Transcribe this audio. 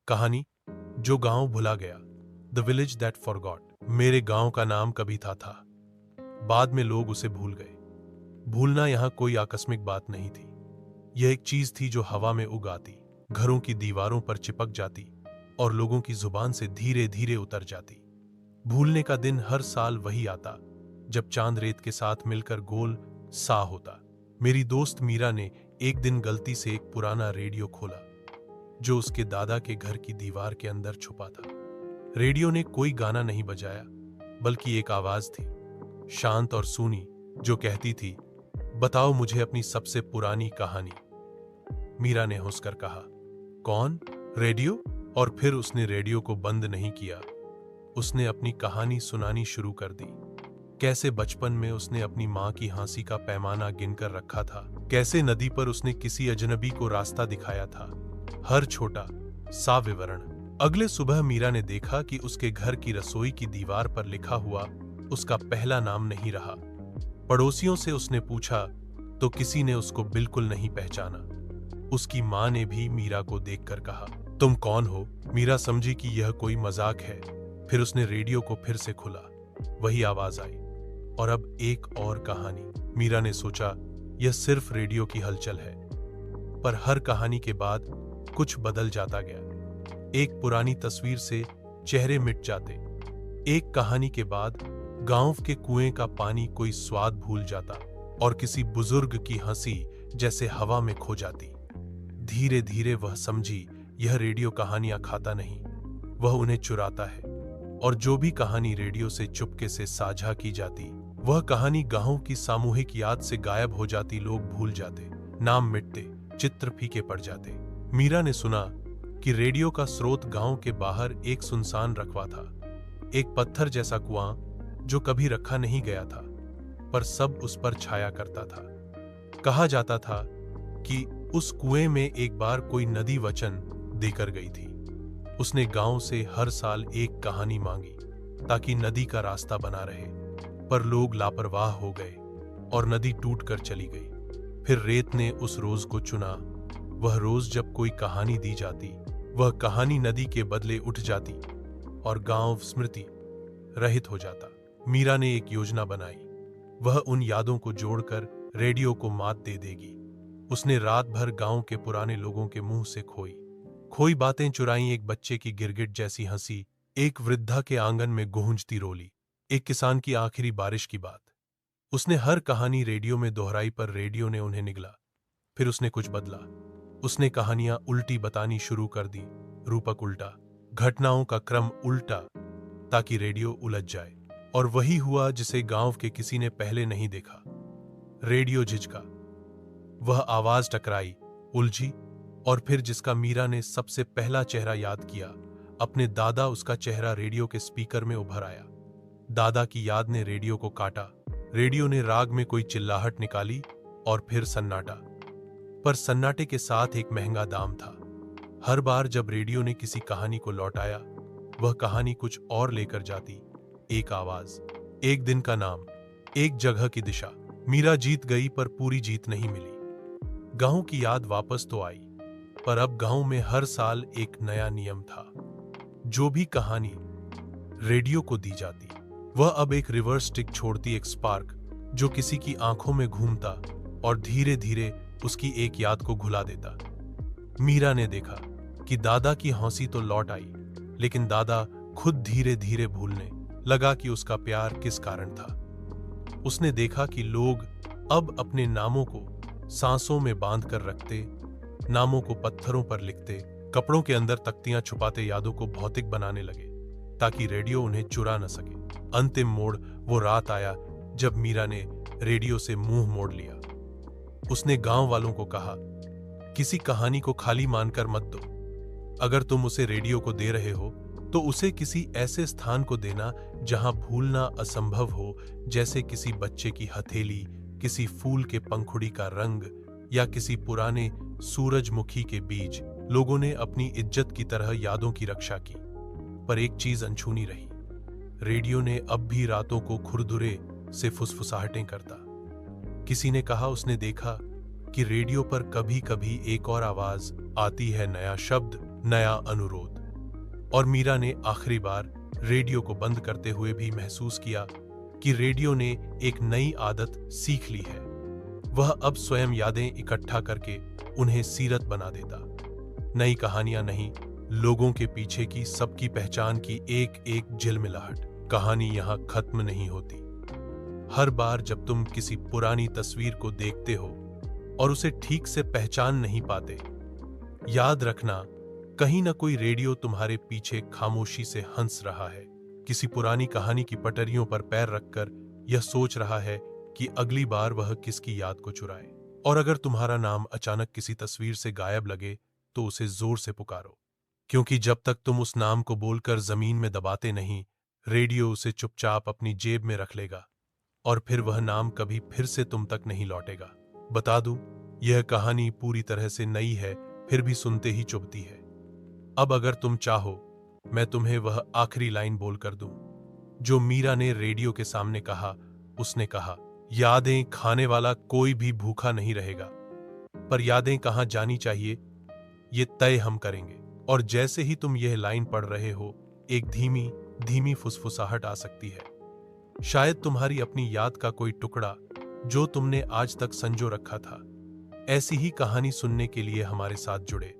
कहानी जो गांव भुला गया, द विलेज दैट फॉरगॉट। मेरे गांव का नाम कभी था। बाद में लोग उसे भूल गए। भूलना यहां कोई आकस्मिक बात नहीं थी। यह एक चीज थी जो हवा में उग आती, घरों की दीवारों पर चिपक जाती और लोगों की जुबान से धीरे धीरे उतर जाती। भूलने का दिन हर साल वही आता जब चांद रेत के साथ मिलकर गोल सा होता। मेरी दोस्त मीरा ने एक दिन गलती से एक पुराना रेडियो खोला जो उसके दादा के घर की दीवार के अंदर छुपा था। रेडियो ने कोई गाना नहीं बजाया, बल्कि एक आवाज थी, शांत और सूनी, जो कहती थी, बताओ मुझे अपनी सबसे पुरानी कहानी। मीरा ने हंसकर कहा, कौन? रेडियो? और फिर उसने रेडियो को बंद नहीं किया। उसने अपनी कहानी सुनानी शुरू कर दी। कैसे बचपन में उसने अपनी मां की हंसी का पैमाना गिनकर रखा था, कैसे नदी पर उसने किसी अजनबी को रास्ता दिखाया था, हर छोटा सा विवरण। अगले सुबह मीरा ने देखा कि उसके घर की रसोई की दीवार पर लिखा हुआ उसका पहला नाम नहीं रहा। पड़ोसियों से उसने पूछा तो किसी ने उसको बिल्कुल नहीं पहचाना। उसकी मां ने भी मीरा को देखकर कहा, तुम कौन हो? मीरा समझी कि यह कोई मजाक है। फिर उसने रेडियो को फिर से खोला। वही आवाज आई, और अब एक और कहानी। मीरा ने सोचा, यह सिर्फ रेडियो की हलचल है। पर हर कहानी के बाद कुछ बदल जाता गया। एक पुरानी तस्वीर से चेहरे मिट जाते। एक कहानी के बाद गांव के कुएं का पानी कोई स्वाद भूल जाता और किसी बुजुर्ग की हंसी जैसे हवा में खो जाती। धीरे धीरे वह समझी, यह रेडियो कहानियां खाता नहीं, वह उन्हें चुराता है। और जो भी कहानी रेडियो से चुपके से साझा की जाती, वह कहानी गांव की सामूहिक याद से गायब हो जाती। लोग भूल जाते, नाम मिटते, चित्र फीके पड़ जाते। मीरा ने सुना कि रेडियो का स्रोत गांव के बाहर एक सुनसान रकबा था, एक पत्थर जैसा कुआं जो कभी रखा नहीं गया था, पर सब उस पर छाया करता था। कहा जाता था कि उस कुएं में एक बार कोई नदी वचन देकर गई थी। उसने गांव से हर साल एक कहानी मांगी ताकि नदी का रास्ता बना रहे, पर लोग लापरवाह हो गए और नदी टूटकर चली गई। फिर रेत ने उस रोज को चुना। वह रोज जब कोई कहानी दी जाती, वह कहानी नदी के बदले उठ जाती और गांव स्मृति रहित हो जाता। मीरा ने एक योजना बनाई। वह उन यादों को जोड़कर रेडियो को मात दे देगी। उसने रात भर गांव के पुराने लोगों के मुंह से खोई बातें चुराई। एक बच्चे की गिरगिट जैसी हंसी, एक वृद्धा के आंगन में गूंजती रोली, एक किसान की आखिरी बारिश की बात। उसने हर कहानी रेडियो में दोहराई, पर रेडियो ने उन्हें निगला। फिर उसने कुछ बदला। उसने कहानियां उल्टी बतानी शुरू कर दी, रूपक उल्टा, घटनाओं का क्रम उल्टा, ताकि रेडियो उलझ जाए। और वही हुआ जिसे गांव के किसी ने पहले नहीं देखा। रेडियो झिझका, वह आवाज टकराई, उलझी, और फिर जिसका मीरा ने सबसे पहला चेहरा याद किया, अपने दादा, उसका चेहरा रेडियो के स्पीकर में उभर आया। दादा की याद ने रेडियो को काटा। रेडियो ने राग में कोई चिल्लाहट निकाली और फिर सन्नाटा। पर सन्नाटे के साथ एक महंगा दाम था। हर बार जब रेडियो ने किसी कहानी को लौटाया, वह कहानी कुछ और लेकर जाती। एक आवाज, एक दिन का नाम, एक जगह की दिशा। मीरा जीत गई, पर पूरी जीत नहीं मिली। गांव की याद वापस तो आई, पर अब गांव में हर साल एक नया नियम था। जो भी कहानी रेडियो को दी जाती, वह अब एक रिवर्स टिक छोड़ती, एक स्पार्क जो किसी की आंखों में घूमता और धीरे धीरे उसकी एक याद को घुला देता। मीरा ने देखा कि दादा की हंसी तो लौट आई, लेकिन दादा खुद धीरे धीरे भूलने लगा कि उसका प्यार किस कारण था। उसने देखा कि लोग अब अपने नामों को सांसों में बांध कर रखते, नामों को पत्थरों पर लिखते, कपड़ों के अंदर तख्तियां छुपाते, यादों को भौतिक बनाने लगे ताकि रेडियो उन्हें चुरा न सके। अंतिम मोड़ वो रात आया जब मीरा ने रेडियो से मुंह मोड़ लिया। उसने गांव वालों को कहा, किसी कहानी को खाली मानकर मत दो। अगर तुम उसे रेडियो को दे रहे हो तो उसे किसी ऐसे स्थान को देना जहां भूलना असंभव हो, जैसे किसी बच्चे की हथेली, किसी फूल के पंखुड़ी का रंग, या किसी पुराने सूरजमुखी के बीज। लोगों ने अपनी इज्जत की तरह यादों की रक्षा की, पर एक चीज अनछूनी रही। रेडियो ने अब भी रातों को खुरदुरे से फुसफुसाहटें करता। किसी ने कहा उसने देखा कि रेडियो पर कभी कभी एक और आवाज आती है, नया शब्द, नया अनुरोध। और मीरा ने आखिरी बार रेडियो को बंद करते हुए भी महसूस किया कि रेडियो ने एक नई आदत सीख ली है। वह अब स्वयं यादें इकट्ठा करके उन्हें सीरत बना देता। नई कहानियां नहीं, लोगों के पीछे की सबकी पहचान की एक एक झिलमिलाहट। कहानी यहां खत्म नहीं होती। हर बार जब तुम किसी पुरानी तस्वीर को देखते हो और उसे ठीक से पहचान नहीं पाते, याद रखना, कहीं ना कोई रेडियो तुम्हारे पीछे खामोशी से हंस रहा है। किसी पुरानी कहानी की पटरियों पर पैर रखकर यह सोच रहा है कि अगली बार वह किसकी याद को चुराए। और अगर तुम्हारा नाम अचानक किसी तस्वीर से गायब लगे तो उसे जोर से पुकारो, क्योंकि जब तक तुम उस नाम को बोलकर जमीन में दबाते नहीं, रेडियो उसे चुपचाप अपनी जेब में रख लेगा और फिर वह नाम कभी फिर से तुम तक नहीं लौटेगा। बता दूं, यह कहानी पूरी तरह से नई है, फिर भी सुनते ही चुभती है। अब अगर तुम चाहो, मैं तुम्हें वह आखिरी लाइन बोलकर दूं जो मीरा ने रेडियो के सामने कहा। उसने कहा, यादें खाने वाला कोई भी भूखा नहीं रहेगा, पर यादें कहां जानी चाहिए ये तय हम करेंगे। और जैसे ही तुम यह लाइन पढ़ रहे हो, एक धीमी धीमी फुसफुसाहट आ सकती है। शायद तुम्हारी अपनी याद का कोई टुकड़ा जो तुमने आज तक संजो रखा था। ऐसी ही कहानी सुनने के लिए हमारे साथ जुड़े।